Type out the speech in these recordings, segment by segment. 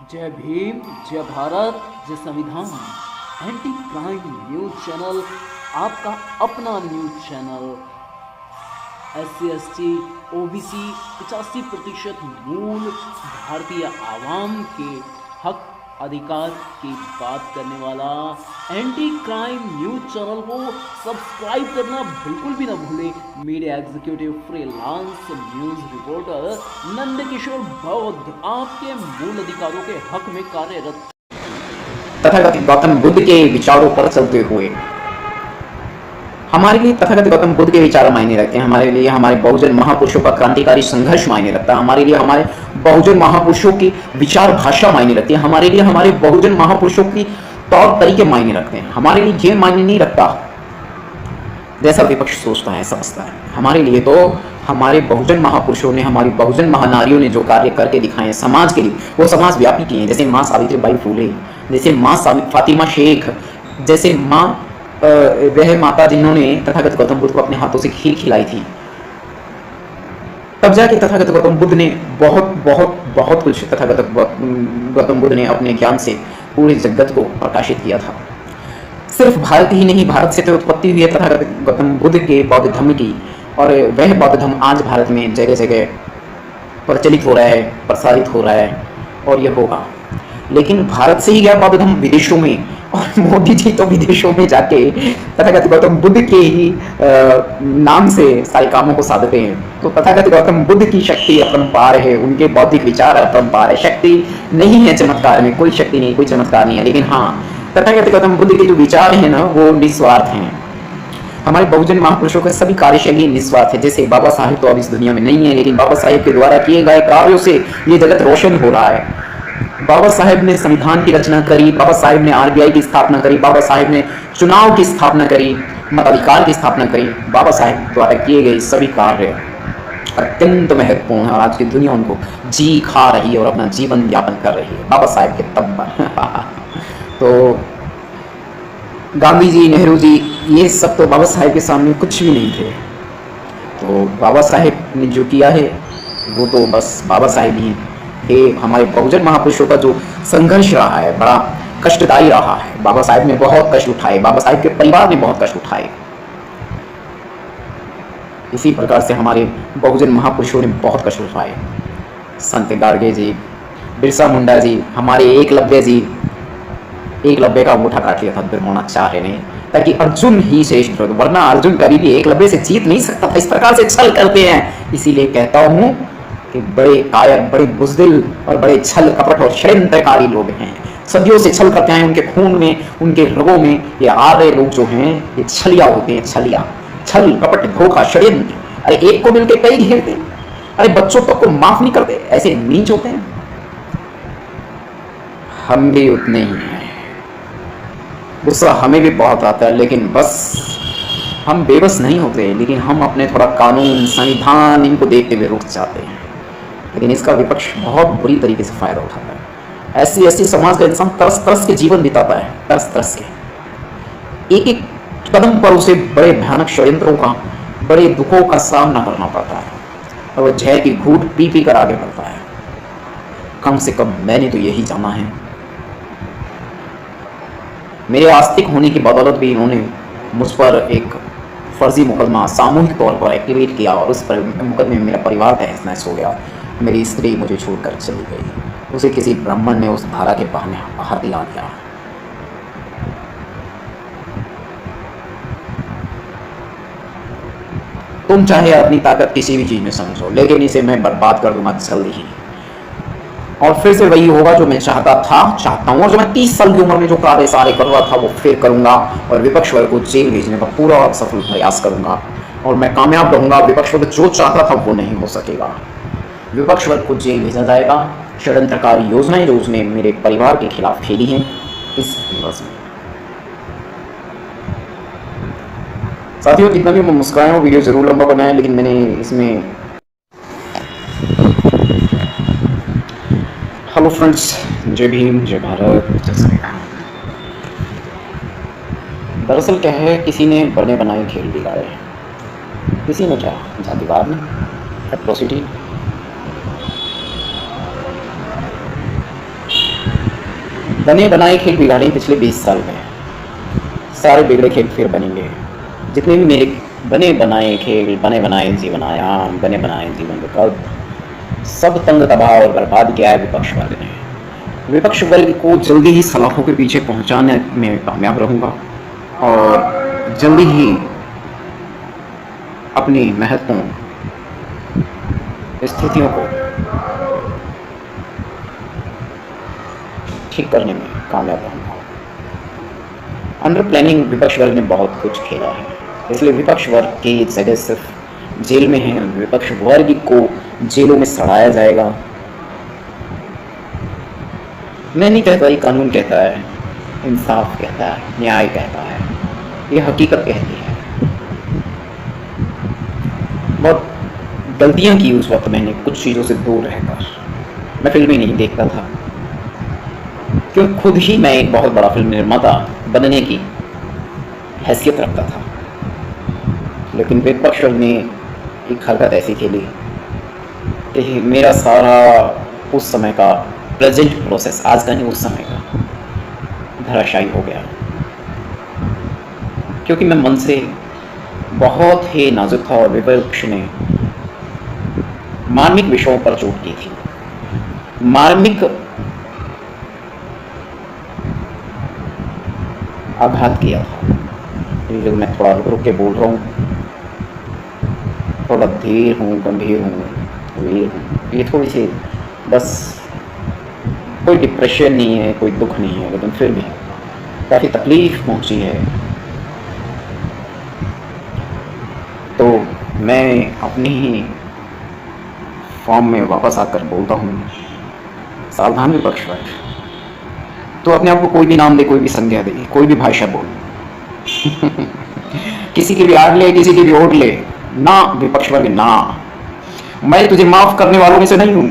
जय भीम, जय भारत, जय संविधान। एंटी क्राइम न्यूज चैनल, आपका अपना news channel. SC ST OBC 85% मूल भारतीय आवाम के हक अधिकार की बात करने वाला एंटी क्राइम न्यूज चैनल को सब्सक्राइब करना बिल्कुल भी ना भूलें। Media executive freelance news reporter Nandkishore Bauddh आपके मूल अधिकारों के हक में कार्यरत। तथागत गौतम बुद्ध के विचारों पर चलते हुए हमारे लिए तथागत गौतम बुद्ध के विचार मायने रखते हैं। हमारे लिए हमारे बहुजन महापुरुषों का क्रांतिकारी संघर्ष मायने रखता है। हमारे लिए हमारे बहुजन महापुरुषों की विचार भाषा मायने रखती है। हमारे लिए हमारे बहुजन महापुरुषों की तौर तरीके मायने रखते हैं। हमारे लिए ये मायने नहीं रखता जैसा विपक्ष सोचता है, समझता है। हमारे लिए तो हमारे बहुजन महापुरुषों ने, हमारी बहुजन महानारियों ने जो कार्य करके दिखाए समाज के लिए, वो समाज व्यापी किए हैं। जैसे माँ सावित्रीबाई फूले, जैसे माँ फातिमा शेख, जैसे माँ वह माता जिन्होंने तथागत गौतम बुद्ध को अपने हाथों से खीर खिलाई थी। तब जाके तथागत गौतम बुद्ध ने बहुत बहुत बहुत कुछ तथागत गौतम बुद्ध ने अपने ज्ञान से पूरे जगत को प्रकाशित किया था। सिर्फ भारत ही नहीं, भारत से तो उत्पत्ति हुई है तथागत गौतम बुद्ध के बौद्ध धर्म की, और वह बौद्ध धर्म आज भारत में जगह जगह प्रचलित हो रहा है, प्रसारित हो रहा है, और यह होगा। लेकिन भारत से ही गया बौद्ध धर्म विदेशों में, और मोदी जी तो विदेशों में जाके तथागत गौतम बुद्ध के ही नाम से सारे कामों को साधते हैं। तो तथागत गौतम बुद्ध की शक्ति अपरंपार है, उनके बौद्धिक विचार अपरंपार है। शक्ति नहीं है चमत्कार में, कोई शक्ति नहीं, कोई चमत्कार नहीं है। लेकिन हाँ, तथागत गौतम बुद्ध के जो विचार हैं ना, वो निस्वार्थ हैं। हमारे बहुजन महापुरुषों के सभी कार्यशैली निस्वार्थ है। जैसे बाबा साहेब तो अब इस दुनिया में नहीं है, लेकिन बाबा साहेब के द्वारा किए गए कार्यों से ये जगत रोशन हो रहा है। बाबा साहेब ने संविधान की रचना करी, बाबा साहेब ने RBI की स्थापना करी, बाबा साहेब ने चुनाव की स्थापना करी, मताधिकार की स्थापना करी। बाबा साहेब द्वारा किए गए सभी कार्य अत्यंत महत्वपूर्ण है, और आज की दुनिया उनको जी खा रही है और अपना जीवन यापन कर रही है बाबा साहेब के तब पर। तो गांधी जी, नेहरू जी, ये सब तो बाबा साहेब के सामने कुछ भी नहीं थे। तो बाबा साहेब ने जो किया है वो तो बस बाबा साहेब ही हैं। हमारे बहुजन महापुरुषों का जो संघर्ष रहा है बड़ा कष्टदायी रहा है। बाबा साहेब ने बहुत कष्ट उठाए, बाबा साहेब के परिवार ने बहुत कष्ट उठाए। इसी प्रकार से हमारे बहुजन महापुरुषों ने बहुत कष्ट उठाए। संत गार्गे जी, बिरसा मुंडा जी, हमारे एकलव्य जी, एकलव्य का अंगूठा काट लिया था द्रोणाचार्य ने, ताकि अर्जुन ही श्रेष्ठ हो, वरना अर्जुन कभी भी एकलव्य से जीत नहीं सकता था। इस प्रकार से छल करते हैं। इसीलिए कहता हूं कि बड़े कायर, बड़े बुज़दिल और बड़े छल कपट और षड्यंत्रकारी लोग हैं। सदियों से छल करते हैं, उनके खून में, उनके रगों में ये आर्य लोग जो हैं, ये छलिया होते हैं। छलिया, छल कपट धोखा षड्यंत्र। अरे एक को मिलकर कई घेरते हैं। अरे बच्चों तक को माफ नहीं करते, ऐसे नीच होते हैं। हम भी उतने ही हैं। गुस्सा हमें भी बहुत आता है, लेकिन बस हम बेबस नहीं होते। लेकिन हम अपने थोड़ा कानून, संविधान, इनको देखते हुए रुक जाते हैं। लेकिन इसका विपक्ष बहुत बुरी तरीके से फायदा उठाता है। SC ST समाज का इंसान तरस तरस के जीवन बिताता है, तरस तरस के। एक एक कदम पर उसे बड़े भयानक षड्यंत्रों का, बड़े दुखों का सामना करना पड़ता है, और वह जहर की घूंट पी पी कर आगे बढ़ता है। कम से कम मैंने तो यही जाना है। मेरे आस्तिक होने की बदौलत भी इन्होंने मुझ पर एक फर्जी मुकदमा सामूहिक तौर पर एक्टिवेट किया, और उस पर मुकदमे में मेरा परिवार तहस नहस हो गया। मेरी स्त्री मुझे छोड़कर चली गई। उसे किसी ब्राह्मण ने उस धारा के बहाने बाहर दिला दिया। तुम चाहे अपनी ताकत किसी भी चीज में समझो, लेकिन इसे मैं बर्बाद कर दूंगा जल्दी ही। और फिर से वही होगा जो मैं चाहता हूँ, और जो मैं 30 साल की उम्र में जो कार्य सारे कर रहा था वो फिर करूंगा, और विपक्ष वर्ग को जेल भेजने का पूरा सफल प्रयास करूंगा, और मैं कामयाब रहूंगा। विपक्ष वर्ग जो चाहता था वो नहीं हो सकेगा। विपक्ष वर्ग को जेल भेजा जाएगा। षड्यंत्रकारी योजनाएं जो उसने मेरे परिवार के खिलाफ खेली हैं, इस दिवस में। साथियों, कितना भी मैं मुस्कुराया हूँ, वीडियो जरूर लंबा बनाया, लेकिन मैंने इसमें हेलो फ्रेंड्स, जय भीम, जय भारत, जय संविधान। दरअसल क्या है, किसी ने बने बनाए खेल बिगाड़े। किसी ने क्या, जातिवाद ने, एट्रोसिटी। बने बनाए खेल बिगाड़े पिछले 20 साल में, सारे बिगड़े खेल फिर बनेंगे। जितने भी मेरे बने बनाए खेल, बने बनाए जीवन आयाम, बने बनाए जीवन विकल्प, सब तंग तबाह और बर्बाद किया है विपक्ष वाले ने। विपक्ष वर्ग को जल्दी ही सलाखों के पीछे पहुंचाने में कामयाब रहूंगा और जल्दी ही अपनी महत्वपूर्ण स्थितियों को ठीक करने में कामयाब रहूंगा। अंडर प्लानिंग विपक्ष वर्ग ने बहुत कुछ खेला है, इसलिए विपक्ष वर्ग की जगह सिर्फ जेल में है। विपक्ष वर्ग को जेलों में सड़ाया जाएगा। मैं नहीं कहता, ये कानून कहता है, इंसाफ कहता है, न्याय कहता है, ये हकीकत कहती है। बहुत गलतियां की उस वक्त मैंने, कुछ चीज़ों से दूर रहकर। मैं फिल्में नहीं देखता था क्योंकि खुद ही मैं एक बहुत बड़ा फिल्म निर्माता बनने की हैसियत रखता था, लेकिन विपक्ष ने एक हरकत ऐसी खेली कि मेरा सारा उस समय का प्रेजेंट प्रोसेस, आज का नहीं उस समय का, धराशायी हो गया। क्योंकि मैं मन से बहुत ही नाजुक था और विपक्ष ने मार्मिक विषयों पर चोट की थी। मार्मिक आघात किया था। जो मैं थोड़ा रुक रुक के बोल रहा हूँ, थोड़ा धीर हूँ, गंभीर हूँ, वीर हूँ। ये थोड़ी सी, बस कोई डिप्रेशन नहीं है, कोई दुख नहीं है, लेकिन फिर भी काफ़ी तकलीफ पहुँची है। तो मैं अपनी ही फॉर्म में वापस आकर बोलता हूँ, सावधान विपक्ष वर्ग। तो अपने आप को कोई भी नाम दे, कोई भी संज्ञा दे, कोई भी भाषा बोल किसी की भी आड़ ले, किसी की भी ओढ़ ले, ना विपक्ष वर्ग ना। मैं तुझे माफ करने वालों में से नहीं हूँ।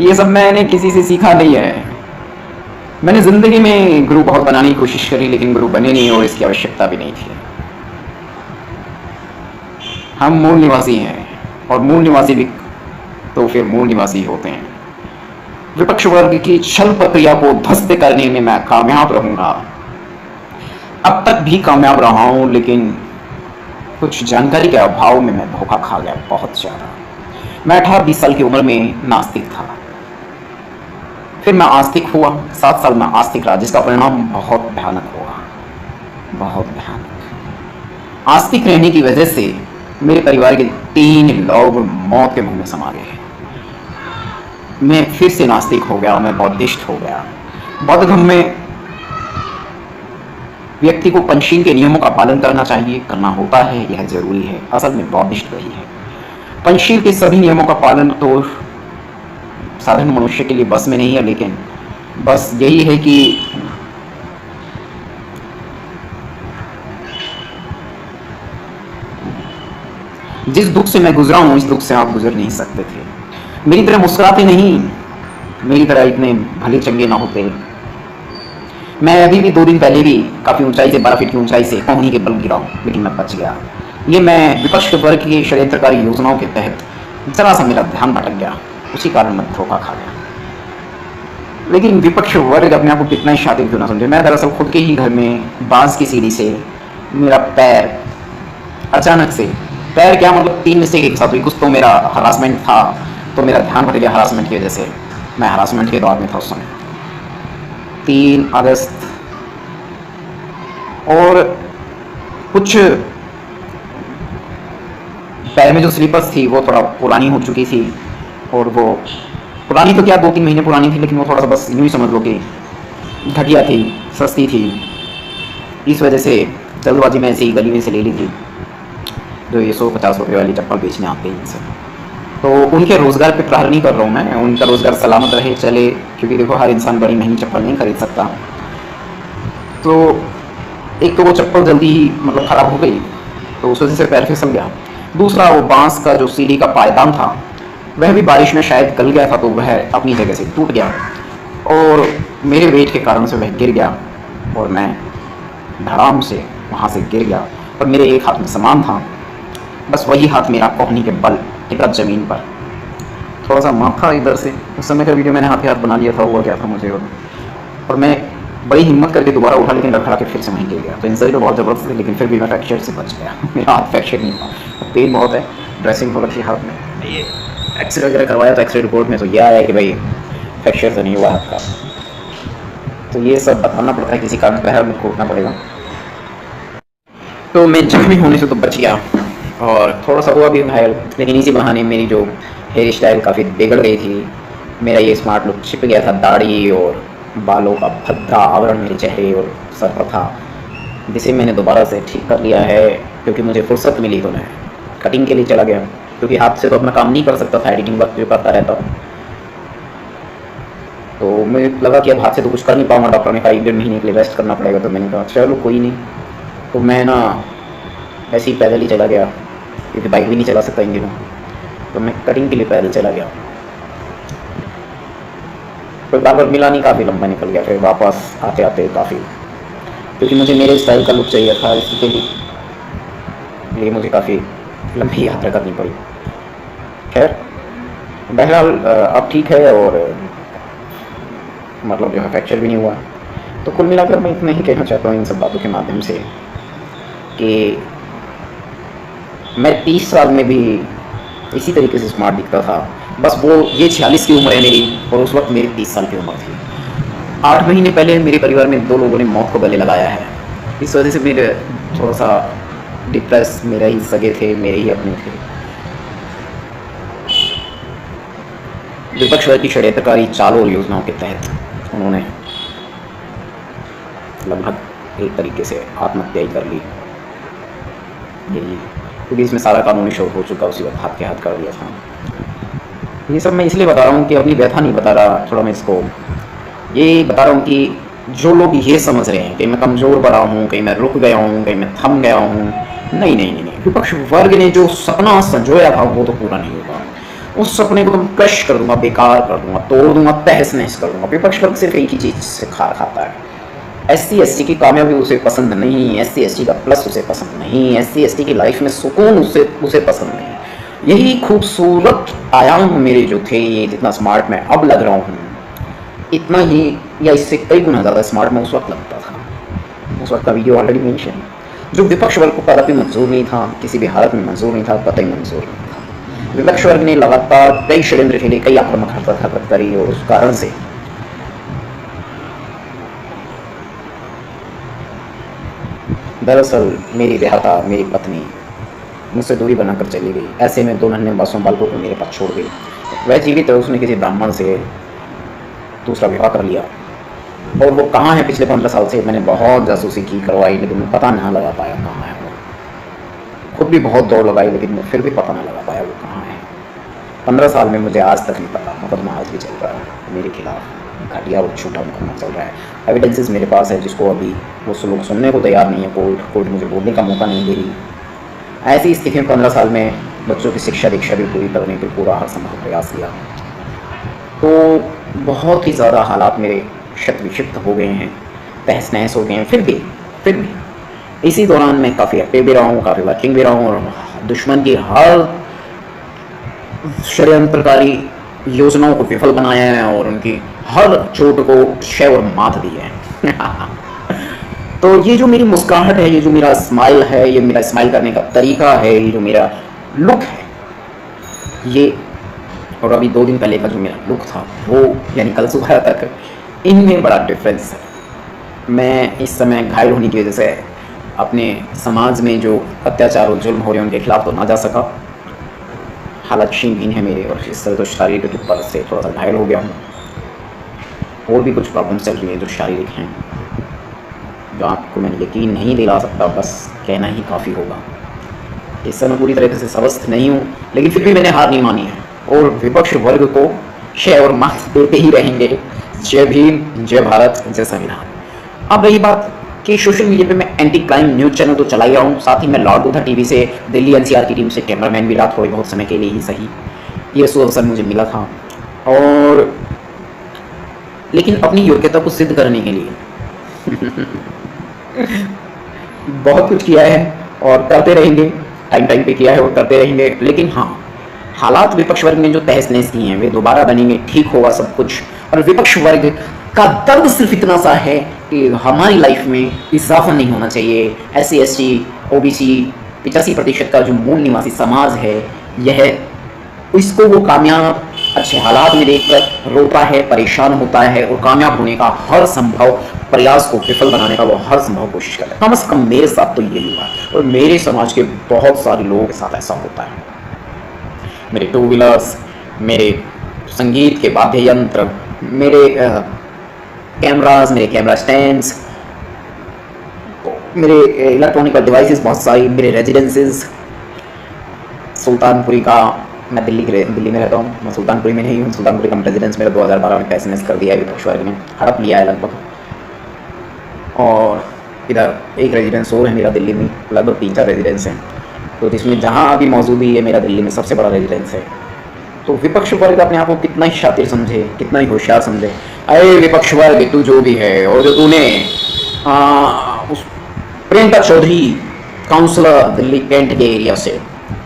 ये सब मैंने किसी से सीखा नहीं है। मैंने जिंदगी में गुरु बहुत बनाने की कोशिश करी, लेकिन गुरु बने नहीं और इसकी आवश्यकता भी नहीं थी। हम मूल निवासी हैं और मूल निवासी भी तो फिर मूल निवासी होते हैं। विपक्ष वर्ग की छल प्रक्रिया को ध्वस्त करने में मैं कामयाब रहूंगा। अब तक भी कामयाब रहा हूं, लेकिन कुछ जानकारी के अभाव में मैं धोखा खा गया बहुत ज्यादा। मैं 18-20 साल की उम्र में नास्तिक था, फिर मैं आस्तिक हुआ। 7 साल में आस्तिक रहा, जिसका परिणाम बहुत भयानक हुआ, बहुत भयानक। आस्तिक रहने की वजह से मेरे परिवार के 3 लोग मौत के मुंह में समा गए। मैं फिर से नास्तिक हो गया, मैं बौद्धिस्ट हो गया। बौद्ध धर्म में व्यक्ति को पंचशील के नियमों का पालन करना चाहिए, करना होता है, यह जरूरी है। असल में बौद्धिस्ट वही है। पंचशील के सभी नियमों का पालन तो साधारण मनुष्य के लिए बस में नहीं है, लेकिन बस यही है कि जिस दुख से मैं गुजरा हूं, इस दुख से आप गुजर नहीं सकते थे। मेरी तरह मुस्कुराते नहीं, मेरी तरह इतने भले चंगे ना होते। मैं अभी भी 2 दिन पहले भी काफ़ी ऊंचाई से, 12 फीट की ऊंचाई से कोहनी के बल गिरा हूँ, लेकिन मैं बच गया। ये मैं विपक्ष वर्ग की षड्यंत्रकारी योजनाओं के तहत जरा सा मेरा ध्यान भटक गया, उसी कारण मैं धोखा खा गया। लेकिन विपक्ष वर्ग अपने आप को कितना ही शातिर क्यों ना समझे, मैं दरअसल खुद के ही घर में बांस की सीढ़ी से मेरा पैर अचानक से, पैर क्या मतलब 3 मिस्टेक एक साथ हुई। कुछ तो मेरा हरासमेंट था, तो मेरा ध्यान भटक गया हरासमेंट की वजह से। मैं हरासमेंट के दौर में था उस समय, 3 अगस्त। और कुछ पैर में जो स्लीपर्स थी वो थोड़ा पुरानी हो चुकी थी, और वो पुरानी तो क्या 2-3 महीने पुरानी थी, लेकिन वो थोड़ा सा बस यूँ ही समझ लो कि घटिया थी, सस्ती थी। इस वजह से जल्दबाजी में ऐसे ही गली में से ले ली थी, जो ये 150 रुपये वाली चप्पल बेचने आते हैं इनसे। तो उनके रोज़गार पे प्रहार नहीं कर रहा हूँ मैं, उनका रोज़गार सलामत रहे, चले, क्योंकि देखो हर इंसान बड़ी महंगी चप्पल नहीं खरीद सकता। तो एक तो वो चप्पल जल्दी ही मतलब ख़राब हो गई, तो उस वजह से पैर फिसल गया। दूसरा, वो बांस का जो सीढ़ी का पायदान था वह भी बारिश में शायद गल गया था, तो वह अपनी जगह से टूट गया, और मेरे वेट के कारण से वह गिर गया, और मैं धड़ाम से वहाँ से गिर गया। और मेरे एक हाथ में सामान था, बस वही हाथ मेरा कोहनी के बल टिका जमीन पर। थोड़ा सा माफ था इधर से, उस समय का वीडियो मैंने हाथ ही हाथ बना लिया था, हुआ क्या था मुझे। और मैं बड़ी हिम्मत करके दोबारा उठा, लेकिन रखा के फिर से वहीं गिर गया। तो इंजरी तो बहुत ज़बरदस्त थी, लेकिन फिर भी मैं फ्रैक्चर से बच गया। मेरा हाथ फ्रैक्चर नहीं हुआ, पेन बहुत है, ड्रेसिंग हो रखी है हाथ में। ये एक्सरे वगैरह करवाया तो एक्सरे रिपोर्ट में तो यह आया कि भाई फ्रैक्चर तो नहीं हुआ हाथ का। तो ये सब बताना पड़ता है, किसी कारण बहर में खोजना पड़ेगा। तो मैं जख्मी होने से तो बच गया, और थोड़ा सा हुआ भी घायल, लेकिन इसी बहाने मेरी जो हेयर स्टाइल काफ़ी बिगड़ गई थी। मेरा ये स्मार्ट लुक छिप गया था, दाढ़ी और बालों का भद्दा आवरण मेरे चेहरे और सर पर था, जिसे मैंने दोबारा से ठीक कर लिया है। क्योंकि मुझे फुर्सत मिली तो मैं कटिंग के लिए चला गया, क्योंकि हाथ से तो अपना काम नहीं कर सकता था, एडिटिंग वर्क जो करता रहता। तो मुझे लगा कि अब हाथ से तो कुछ कर नहीं पाऊंगा, डॉक्टर ने कहा 1-1.5 महीने के लिए रेस्ट करना पड़ेगा। तो मैंने कहा चलो कोई नहीं। तो मैं ना ऐसे ही पैदल ही चला गया, क्योंकि बाइक भी नहीं चला सकता इन दिनों। तो मैं कटिंग के लिए पैदल चला गया, कोई बार मिला नहीं, काफ़ी लंबा निकल गया। फिर वापस आते आते काफ़ी, क्योंकि मुझे मेरे स्टाइल का लुक चाहिए था, इसके लिए मुझे काफ़ी लंबी यात्रा करनी पड़ी। खैर बहरहाल अब ठीक है, और मतलब जो है फ्रैक्चर भी नहीं हुआ। तो कुल मिलाकर मैं इतना ही कहना चाहता हूँ इन सब बातों के माध्यम से कि मैं 30 साल में भी इसी तरीके से स्मार्ट दिखता था। बस वो ये 46 की उम्र है मेरी, और उस वक्त मेरी 30 साल की उम्र थी। 8 महीने पहले मेरे परिवार में 2 लोगों ने मौत को गले लगाया है। इस वजह से मेरे थोड़ा सा डिप्रेस, मेरे ही सगे थे, मेरे ही अपने थे। विपक्ष की षड्यंत्रकारी चालों और योजनाओं के तहत उन्होंने लगभग एक तरीके से आत्महत्या ही कर ली, यही, क्योंकि इसमें सारा कानूनी शोध हो चुका, उसी वक्त हाथ के हाथ कर दिया था। ये सब मैं इसलिए बता रहा हूँ कि अपनी व्यथा नहीं बता रहा, थोड़ा मैं इसको ये बता रहा हूँ कि जो लोग ये समझ रहे हैं कि मैं कमज़ोर पड़ा हूँ, कहीं मैं रुक गया हूँ, कहीं मैं थम गया हूँ, नहीं नहीं नहीं नहीं। विपक्ष वर्ग ने जो सपना संजोया था वो तो पूरा नहीं होगा। उस सपने को मैं क्रश कर दूंगा, बेकार कर दूंगा, तोड़ दूंगा, तहस नहस कर दूंगा। विपक्ष वर्ग सिर्फ एक ही चीज़ से खाता है, SC/ST की कामयाबी उसे पसंद नहीं, SC/ST का प्लस उसे पसंद नहीं, SC/ST की लाइफ में सुकून उसे पसंद नहीं। यही खूबसूरत आयाम मेरे जो थे, ये जितना स्मार्ट मैं अब लग रहा हूँ, इतना ही या इससे कई गुना ज़्यादा स्मार्ट मैं उस वक्त लगता था। उस वक्त का वीडियो ऑलरेडी मेंशन, जो विपक्ष वर्ग को कदापि मंजूर नहीं था, किसी भी हालत में मंजूर नहीं था, कतई मंजूर नहीं था। विपक्ष वर्ग ने लगातार कई षड्यंत्र खेले, कई आक्रामक हरकत करी, और उस कारण से दरअसल मेरी विधाता, मेरी पत्नी मुझसे दूरी बनाकर चली गई। ऐसे में 2 नन्हे मासूम बालकों को मेरे पास छोड़ गई। वह जीवित है, उसने किसी ब्राह्मण से दूसरा विवाह कर लिया, और वो कहाँ है पिछले 15 साल से मैंने बहुत जासूसी की, करवाई, लेकिन मैं पता ना लगा पाया कहाँ है वो। खुद भी बहुत दौड़ लगाई, लेकिन मैं फिर भी पता ना लगा पाया वो कहाँ है। 15 साल में मुझे आज तक नहीं पता। मुकदमा आज भी चल रहा है मेरे खिलाफ, घटिया और झूठा मुकदमा चल रहा है। एविडेंसेस मेरे पास है, जिसको अभी वो लोग सुनने को तैयार नहीं है। कोर्ट मुझे बोलने का मौका नहीं दे रही। ऐसी स्थिति में 15 साल में बच्चों की शिक्षा दीक्षा भी पूरी करने के पूरा हर संभव प्रयास किया। तो बहुत ही ज़्यादा हालात मेरे क्षत विक्षिप्त हो गए हैं, तहस नहस हो गए हैं। फिर भी इसी दौरान मैं काफ़ी एक्टिव भी रहा हूँ, काफ़ी वर्किंग भी रहा हूँ, और दुश्मन की हर षड्यंत्रकारी योजनाओं को विफल बनाया है, और उनकी हर चोट को क्षय और मात दी है। तो ये जो मेरी मुस्कुराहट है, ये जो मेरा स्माइल है, ये मेरा स्माइल करने का तरीका है, ये जो मेरा लुक है, ये और अभी 2 दिन पहले का जो मेरा लुक था वो, यानी कल सुबह तक, इनमें बड़ा डिफरेंस है। मैं इस समय घायल होने की वजह से अपने समाज में जो अत्याचार और जुल्म हो रहे हैं उनके खिलाफ तो ना जा सका। हालत क्षीण है मेरे, और इस तरह तो शारीरिक रूप से थोड़ा सा घायल हो गया हूँ। और भी कुछ प्रॉब्लम्स चल रही हैं जो शारीरिक हैं, जो आपको मैं यकीन नहीं दिला सकता, बस कहना ही काफ़ी होगा। इस समय पूरी तरीके से स्वस्थ नहीं हूँ, लेकिन फिर भी मैंने हार नहीं मानी है, और विपक्ष वर्ग को क्षय और मात देते ही रहेंगे। जय भीम, जय भारत, जय संविधान। अब रही बात कि सोशल मीडिया पे मैं एंटी क्राइम न्यूज़ चैनल तो चला ही रहा हूँ, साथ ही मैं लॉर्ड लूथर टीवी से दिल्ली NCR की टीम से कैमरामैन भी रहा, थोड़े बहुत समय के लिए ही सही। ये अवसर मुझे मिला था, और लेकिन अपनी योग्यता को सिद्ध करने के लिए बहुत कुछ किया है और करते रहेंगे, टाइम पे किया है और करते रहेंगे। लेकिन हाँ, हालात विपक्ष वर्ग ने जो तहस नहस किए हैं वे दोबारा बनेंगे, ठीक होगा सब कुछ। और विपक्ष वर्ग का दर्द सिर्फ इतना सा है कि हमारी लाइफ में इजाफा नहीं होना चाहिए। SC ST OBC 85% का जो मूल निवासी समाज है, यह इसको वो कामयाब अच्छे हालात में देखकर रोता है, परेशान होता है और कामयाब होने का हर संभव प्रयास को विफल बनाने का वो हर संभव कोशिश करता है। कम से कम मेरे साथ तो यही हुआ है और मेरे समाज के बहुत सारे लोगों के साथ ऐसा होता है। मेरे 2 व्हीलर्स, मेरे संगीत के वाद्य यंत्र, मेरे कैमरास, मेरे कैमरा स्टैंड्स, मेरे इलेक्ट्रॉनिकल डिवाइसेस बहुत सारी, मेरे रेजिडेंसेस सुल्तानपुरी का, मैं दिल्ली में रहता हूँ, मैं सुल्तानपुरी में नहीं हूँ। सुल्तानपुरी का रेजिडेंस मेरा 2012 में SMS कर दिया है विपक्ष वर्ग ने, हड़प लिया है लगभग। और इधर एक रेजिडेंस और है मेरा दिल्ली में, लगभग 3-4 रेजिडेंस हैं। तो इसमें जहाँ अभी मौजूदी है मेरा दिल्ली में सबसे बड़ा रेजिडेंस है। तो विपक्ष वर्ग अपने आप को कितना ही शातिर समझे, कितना ही होशियार समझे। अरे विपक्ष वर्ग, तू जो भी है, और जो तूने उस प्रियंका चौधरी काउंसलर दिल्ली कैंट के एरिया से,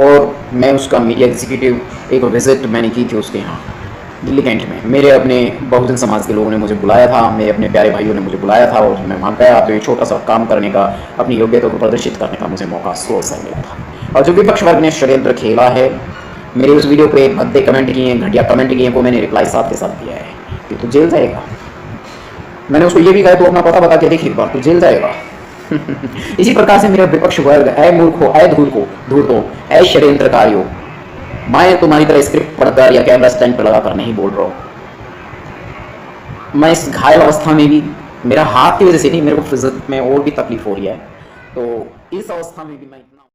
और मैं उसका मीडिया एग्जीक्यूटिव एक विजिट मैंने की थी उसके यहाँ दिल्ली कैंट में। मेरे अपने बहुजन समाज के लोगों ने मुझे बुलाया था, मेरे अपने प्यारे भाइयों ने मुझे बुलाया था और मैं वहाँ गया। तो ये छोटा सा काम करने का, अपनी योग्यता को प्रदर्शित करने का मुझे मौका स्लो से मिला था। और जो विपक्ष वर्ग ने षड्यंत्र खेला है, मेरे उस वीडियो पे भद्दे कमेंट किए हैं, घटिया कमेंट किए हैं, को मैंने रिप्लाई साथ के साथ दिया है कि तू जेल जाएगा। मैंने उसको ये भी कहा, तू अपना पता बता के देख एक बार, तू जेल जाएगा। इसी प्रकार से मेरा विपक्ष वर्ग, ऐ मूर्खो, ऐ धूर्तो, ऐ षड्यंत्रकारियों, मैं तुम्हारी तरह स्क्रिप्ट पढ़कर या कैमरा स्टैंड पर लगाकर नहीं बोल रहा हूँ। मैं इस घायल अवस्था में भी, मेरा हाथ की वजह से नहीं, मेरे को फिजिक में और भी तकलीफ हो रही है, तो इस अवस्था में भी मैं